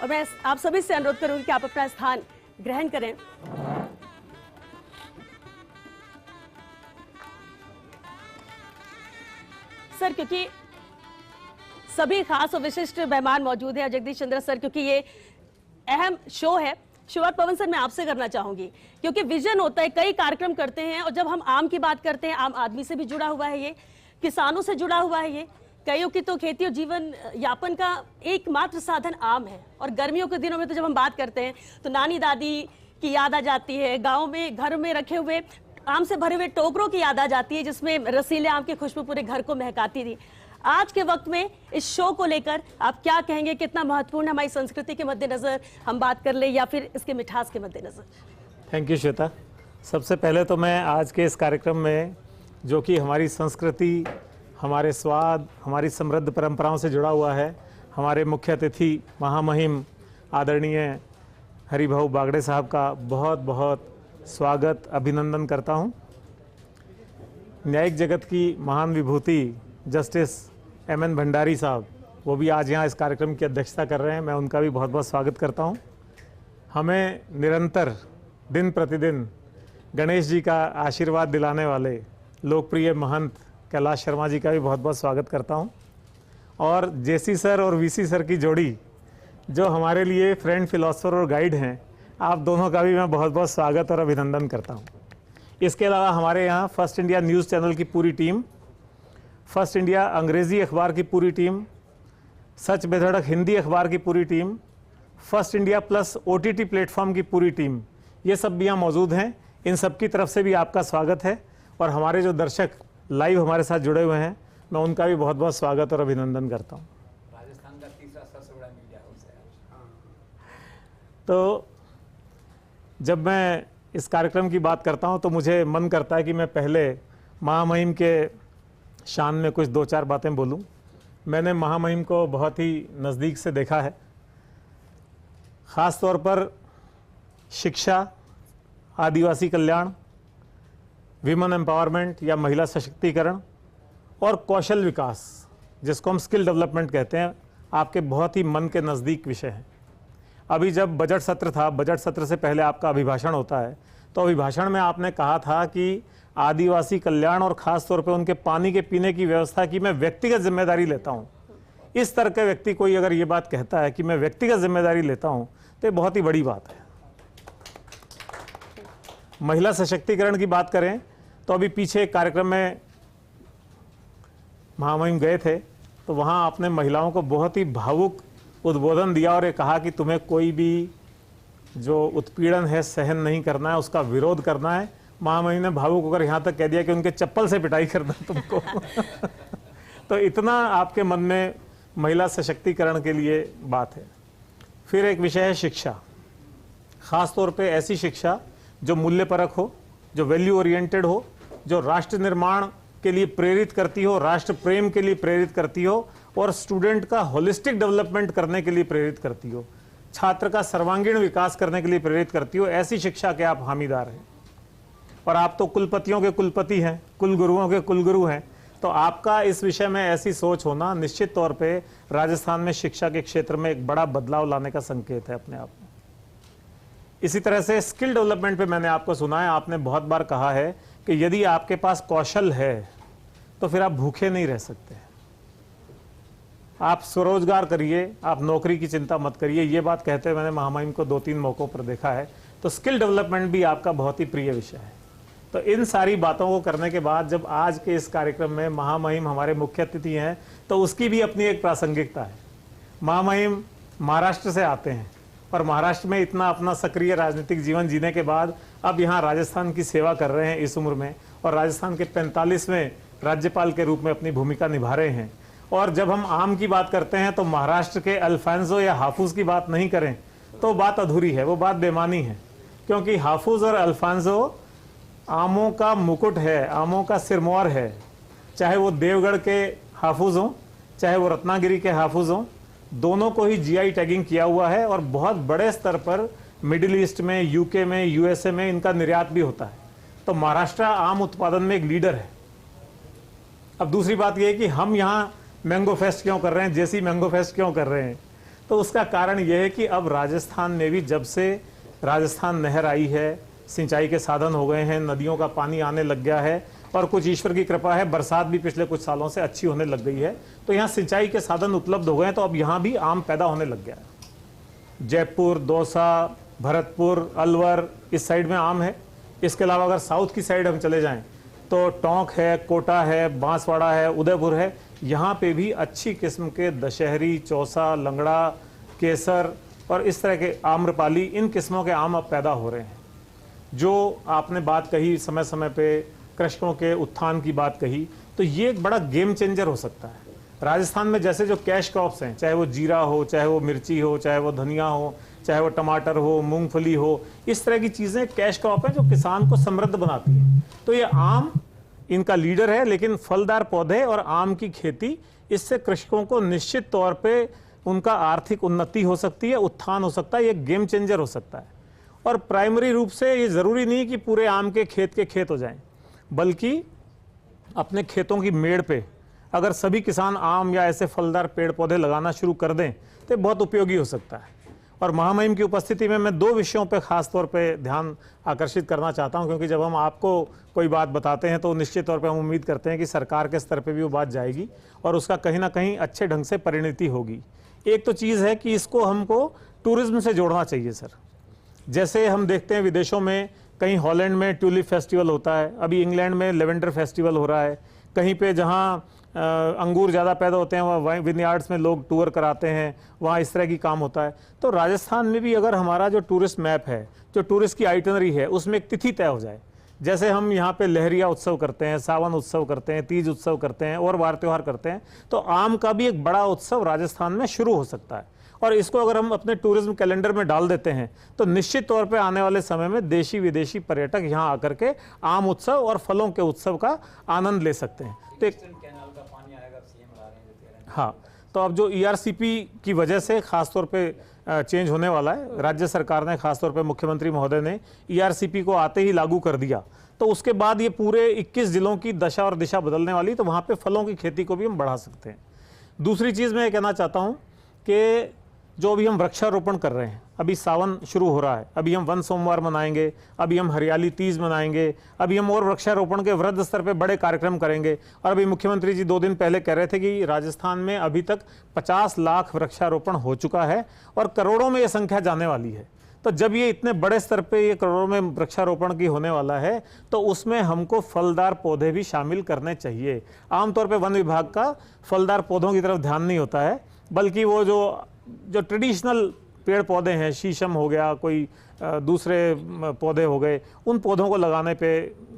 और मैं आप सभी से अनुरोध करूंगी कि आप अपना स्थान ग्रहण करें। सर, क्योंकि सभी खास और विशिष्ट मेहमान मौजूद हैं, जगदीश चंद्र सर, क्योंकि ये अहम शो है। शुरुआत पवन सर मैं आपसे करना चाहूंगी, क्योंकि विजन होता है, कई कार्यक्रम करते हैं, और जब हम आम की बात करते हैं, आम आदमी से भी जुड़ा हुआ है ये, किसानों से जुड़ा हुआ है ये। कईयों की तो खेती और जीवन यापन का एकमात्र साधन आम है, और गर्मियों के दिनों में तो जब हम बात करते हैं तो नानी दादी की याद आ जाती है, गाँव में घर में रखे हुए आम से भरे हुए टोकरों की याद आ जाती है, जिसमें रसीले आम की खुशबू पूरे घर को महकाती थी। आज के वक्त में इस शो को लेकर आप क्या कहेंगे, कितना महत्वपूर्ण है हमारी संस्कृति के मद्देनजर हम बात कर ले, या फिर इसके मिठास के मद्देनजर? Thank you Shweta. सबसे पहले तो मैं आज के इस कार्यक्रम में, जो कि हमारी संस्कृति, हमारे स्वाद, हमारी समृद्ध परंपराओं से जुड़ा हुआ है, हमारे मुख्य अतिथि महामहिम आदरणीय हरिभाऊ बागड़े साहब का बहुत बहुत स्वागत, अभिनंदन करता हूं। न्यायिक जगत की महान विभूति जस्टिस एमएन भंडारी साहब, वो भी आज यहाँ इस कार्यक्रम की अध्यक्षता कर रहे हैं, मैं उनका भी बहुत बहुत स्वागत करता हूँ। हमें निरंतर दिन प्रतिदिन गणेश जी का आशीर्वाद दिलाने वाले लोकप्रिय महंत कैलाश शर्मा जी का भी बहुत बहुत स्वागत करता हूँ। और जेसी सर और वीसी सर की जोड़ी, जो हमारे लिए फ्रेंड, फिलोसोफर और गाइड हैं, आप दोनों का भी मैं बहुत बहुत स्वागत और अभिनंदन करता हूँ। इसके अलावा हमारे यहाँ फर्स्ट इंडिया न्यूज़ चैनल की पूरी टीम, फर्स्ट इंडिया अंग्रेज़ी अखबार की पूरी टीम, सच बेधड़क हिंदी अखबार की पूरी team, first India plus OTT platform की पूरी टीम, ये सब भी यहाँ मौजूद हैं। इन सब की तरफ से भी आपका स्वागत है। और हमारे जो दर्शक लाइव हमारे साथ जुड़े हुए हैं, मैं उनका भी बहुत बहुत स्वागत और अभिनंदन करता हूँ। राजस्थान का तीसरा सबसे बड़ा मीडिया हाउस है। तो जब मैं इस कार्यक्रम की बात करता हूँ तो मुझे मन करता है कि मैं पहले महामहिम के शान में कुछ दो चार बातें बोलूं। मैंने महामहिम को बहुत ही नज़दीक से देखा है, ख़ास तौर पर शिक्षा, आदिवासी कल्याण, विमेन एम्पावरमेंट या महिला सशक्तिकरण और कौशल विकास, जिसको हम स्किल डेवलपमेंट कहते हैं, आपके बहुत ही मन के नज़दीक विषय हैं। अभी जब बजट सत्र था, बजट सत्र से पहले आपका अभिभाषण होता है, तो अभिभाषण में आपने कहा था कि आदिवासी कल्याण और ख़ास तौर पे उनके पानी के पीने की व्यवस्था की मैं व्यक्तिगत जिम्मेदारी लेता हूँ। इस तरह के व्यक्ति कोई अगर ये बात कहता है कि मैं व्यक्तिगत जिम्मेदारी लेता हूँ, तो ये बहुत ही बड़ी बात है। महिला सशक्तिकरण की बात करें तो अभी पीछे एक कार्यक्रम में महामहिम गए थे, तो वहाँ आपने महिलाओं को बहुत ही भावुक उद्बोधन दिया और ये कहा कि तुम्हें कोई भी जो उत्पीड़न है सहन नहीं करना है, उसका विरोध करना है। महामहिम ने भावुक होकर यहाँ तक कह दिया कि उनके चप्पल से पिटाई करना तुमको। तो इतना आपके मन में महिला सशक्तिकरण के लिए बात है। फिर एक विषय है शिक्षा, ख़ास तौर पे ऐसी शिक्षा जो मूल्यपरक हो, जो वैल्यू ओरिएंटेड हो, जो राष्ट्र निर्माण के लिए प्रेरित करती हो, राष्ट्र प्रेम के लिए प्रेरित करती हो और स्टूडेंट का होलिस्टिक डेवलपमेंट करने के लिए प्रेरित करती हो, छात्र का सर्वांगीण विकास करने के लिए प्रेरित करती हो। ऐसी शिक्षा के आप हामीदार हैं। और आप तो कुलपतियों के कुलपति हैं, कुलगुरुओं के कुलगुरु हैं, तो आपका इस विषय में ऐसी सोच होना निश्चित तौर पे राजस्थान में शिक्षा के क्षेत्र में एक बड़ा बदलाव लाने का संकेत है अपने आप में। इसी तरह से स्किल डेवलपमेंट पे मैंने आपको सुना है, आपने बहुत बार कहा है कि यदि आपके पास कौशल है तो फिर आप भूखे नहीं रह सकते। आप स्वरोजगार करिए, आप नौकरी की चिंता मत करिए। ये बात कहते हुए मैंने महामहिम को 2-3 मौक़ों पर देखा है। तो स्किल डेवलपमेंट भी आपका बहुत ही प्रिय विषय है। तो इन सारी बातों को करने के बाद जब आज के इस कार्यक्रम में महामहिम हमारे मुख्य अतिथि हैं, तो उसकी भी अपनी एक प्रासंगिकता है। महामहिम महाराष्ट्र से आते हैं और महाराष्ट्र में इतना अपना सक्रिय राजनीतिक जीवन जीने के बाद अब यहाँ राजस्थान की सेवा कर रहे हैं इस उम्र में, और राजस्थान के 45वें राज्यपाल के रूप में अपनी भूमिका निभा रहे हैं। और जब हम आम की बात करते हैं तो महाराष्ट्र के अल्फांसो या हाफूज की बात नहीं करें तो बात अधूरी है, वो बात बेमानी है। क्योंकि हाफूज और अल्फांसो आमों का मुकुट है, आमों का सिरमौर है। चाहे वो देवगढ़ के हाफूज हों, चाहे वो रत्नागिरी के हाफूज हों, दोनों को ही GI टैगिंग किया हुआ है और बहुत बड़े स्तर पर मिडिल ईस्ट में, UK में, USA में इनका निर्यात भी होता है। तो महाराष्ट्र आम उत्पादन में एक लीडर है। अब दूसरी बात यह है कि हम यहाँ मैंगो फेस्ट क्यों कर रहे हैं, जेसी मैंगो फेस्ट क्यों कर रहे हैं, तो उसका कारण यह है कि अब राजस्थान में भी जब से राजस्थान नहर आई है, सिंचाई के साधन हो गए हैं, नदियों का पानी आने लग गया है और कुछ ईश्वर की कृपा है, बरसात भी पिछले कुछ सालों से अच्छी होने लग गई है, तो यहाँ सिंचाई के साधन उपलब्ध हो गए हैं, तो अब यहाँ भी आम पैदा होने लग गया है। जयपुर, दौसा, भरतपुर, अलवर, इस साइड में आम है। इसके अलावा अगर साउथ की साइड हम चले जाएं तो टोंक है, कोटा है, बांसवाड़ा है, उदयपुर है, यहाँ पे भी अच्छी किस्म के दशहरी, चौसा, लंगड़ा, केसर और इस तरह के आम्रपाली, इन किस्मों के आम अब पैदा हो रहे हैं। जो आपने बात कही समय समय पे कृषकों के उत्थान की बात कही, तो ये एक बड़ा गेम चेंजर हो सकता है। राजस्थान में जैसे जो कैश क्रॉप्स हैं, चाहे वो जीरा हो, चाहे वो मिर्ची हो, चाहे वो धनिया हो, चाहे वो टमाटर हो, मूंगफली हो, इस तरह की चीज़ें कैश क्रॉप हैं जो किसान को समृद्ध बनाती हैं। तो ये आम इनका लीडर है, लेकिन फलदार पौधे और आम की खेती, इससे कृषकों को निश्चित तौर पे उनका आर्थिक उन्नति हो सकती है, उत्थान हो सकता है, ये गेम चेंजर हो सकता है। और प्राइमरी रूप से ये ज़रूरी नहीं कि पूरे आम के खेत हो जाएं, बल्कि अपने खेतों की मेड़ पे अगर सभी किसान आम या ऐसे फलदार पेड़ पौधे लगाना शुरू कर दें तो बहुत उपयोगी हो सकता है। और महामहिम की उपस्थिति में मैं 2 विषयों पे खास तौर पे ध्यान आकर्षित करना चाहता हूं, क्योंकि जब हम आपको कोई बात बताते हैं तो निश्चित तौर पे हम उम्मीद करते हैं कि सरकार के स्तर पे भी वो बात जाएगी और उसका कहीं ना कहीं अच्छे ढंग से परिणति होगी। एक तो चीज़ है कि इसको हमको टूरिज्म से जोड़ना चाहिए सर। जैसे हम देखते हैं विदेशों में, कहीं हॉलैंड में ट्यूलिप फेस्टिवल होता है, अभी इंग्लैंड में लेवेंडर फेस्टिवल हो रहा है, कहीं पे जहाँ अंगूर ज़्यादा पैदा होते हैं वहाँ विनयार्ड्स में लोग टूर कराते हैं, वहाँ इस तरह की काम होता है। तो राजस्थान में भी अगर हमारा जो टूरिस्ट मैप है, जो टूरिस्ट की आइटनरी है, उसमें एक तिथि तय हो जाए, जैसे हम यहाँ पे लहरिया उत्सव करते हैं, सावन उत्सव करते हैं, तीज उत्सव करते हैं और वार त्योहार करते हैं, तो आम का भी एक बड़ा उत्सव राजस्थान में शुरू हो सकता है। और इसको अगर हम अपने टूरिज्म कैलेंडर में डाल देते हैं तो निश्चित तौर पे आने वाले समय में देशी विदेशी पर्यटक यहाँ आकर के आम उत्सव और फलों के उत्सव का आनंद ले सकते हैं। तो एक कैनाल का पानी आएगा, सीएम ला रहे हैं जो कह रहे हैं। हाँ, तो अब जो ERCP की वजह से खासतौर पे चेंज होने वाला है, राज्य सरकार ने खासतौर पे मुख्यमंत्री महोदय ने ERCP को आते ही लागू कर दिया, तो उसके बाद ये पूरे 21 जिलों की दशा और दिशा बदलने वाली, तो वहाँ पे फलों की खेती को भी हम बढ़ा सकते हैं। दूसरी चीज़ मैं ये कहना चाहता हूँ कि जो अभी हम वृक्षारोपण कर रहे हैं, अभी सावन शुरू हो रहा है, अभी हम वन सोमवार मनाएंगे, अभी हम हरियाली तीज मनाएंगे, अभी हम और वृक्षारोपण के वृहद स्तर पे बड़े कार्यक्रम करेंगे। और अभी मुख्यमंत्री जी 2 दिन पहले कह रहे थे कि राजस्थान में अभी तक 50 लाख वृक्षारोपण हो चुका है और करोड़ों में ये संख्या जाने वाली है। तो जब ये इतने बड़े स्तर पे ये करोड़ों में वृक्षारोपण की होने वाला है, तो उसमें हमको फलदार पौधे भी शामिल करने चाहिए। आमतौर पे वन विभाग का फलदार पौधों की तरफ ध्यान नहीं होता है, बल्कि वो जो ट्रेडिशनल पेड़ पौधे हैं, शीशम हो गया, कोई दूसरे पौधे हो गए, उन पौधों को लगाने पे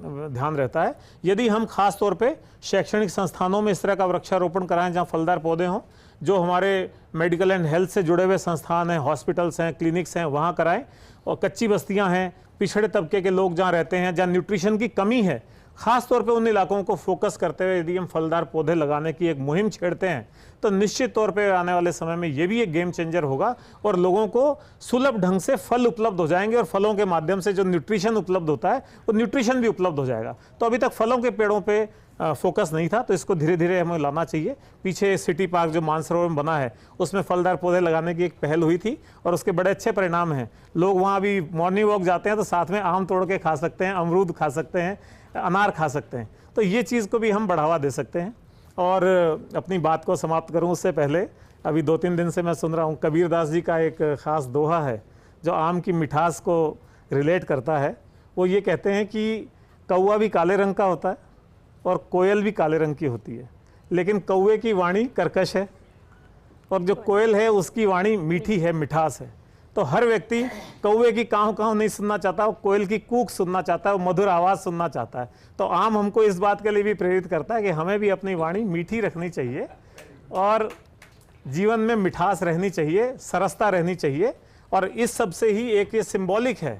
ध्यान रहता है। यदि हम खास तौर पे शैक्षणिक संस्थानों में इस तरह का वृक्षारोपण कराएं जहाँ फलदार पौधे हों, जो हमारे मेडिकल एंड हेल्थ से जुड़े हुए संस्थान हैं, हॉस्पिटल्स हैं, क्लिनिक्स हैं, वहाँ कराएं। और कच्ची बस्तियाँ हैं, पिछड़े तबके के लोग जहाँ रहते हैं, जहाँ न्यूट्रिशन की कमी है, खास तौर पे उन इलाकों को फोकस करते हुए यदि हम फलदार पौधे लगाने की एक मुहिम छेड़ते हैं तो निश्चित तौर पे आने वाले समय में ये भी एक गेम चेंजर होगा और लोगों को सुलभ ढंग से फल उपलब्ध हो जाएंगे और फलों के माध्यम से जो न्यूट्रिशन उपलब्ध होता है वो न्यूट्रिशन भी उपलब्ध हो जाएगा। तो अभी तक फलों के पेड़ों पे फोकस नहीं था, तो इसको धीरे धीरे हमें लाना चाहिए। पीछे सिटी पार्क जो मानसरोवर में बना है उसमें फलदार पौधे लगाने की एक पहल हुई थी और उसके बड़े अच्छे परिणाम हैं। लोग वहाँ अभी मॉर्निंग वॉक जाते हैं तो साथ में आम तोड़ के खा सकते हैं, अमरूद खा सकते हैं, अनार खा सकते हैं। तो ये चीज़ को भी हम बढ़ावा दे सकते हैं। और अपनी बात को समाप्त करूं उससे पहले, अभी 2-3 दिन से मैं सुन रहा हूं कबीरदास जी का एक ख़ास दोहा है जो आम की मिठास को रिलेट करता है। वो ये कहते हैं कि कौवा भी काले रंग का होता है और कोयल भी काले रंग की होती है, लेकिन कौवे की वाणी कर्कश है और जो कोयल है उसकी वाणी मीठी है, मिठास है। तो हर व्यक्ति कौवे की काँव काँव नहीं सुनना चाहता, वो कोयल की कूक सुनना चाहता है, वो मधुर आवाज़ सुनना चाहता है। तो आम हमको इस बात के लिए भी प्रेरित करता है कि हमें भी अपनी वाणी मीठी रखनी चाहिए और जीवन में मिठास रहनी चाहिए, सरसता रहनी चाहिए। और इस सब से ही एक ये सिंबॉलिक है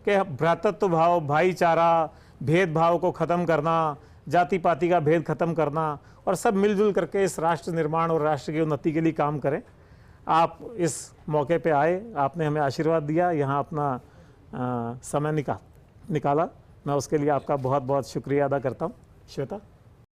कि भ्रातृत्व भाव, भाईचारा, भेदभाव को ख़त्म करना, जाति पाति का भेद खत्म करना और सब मिलजुल करके इस राष्ट्र निर्माण और राष्ट्र की उन्नति के लिए काम करें। आप इस मौके पे आए, आपने हमें आशीर्वाद दिया, यहाँ अपना समय निकाला, मैं उसके लिए आपका बहुत बहुत शुक्रिया अदा करता हूँ। श्वेता।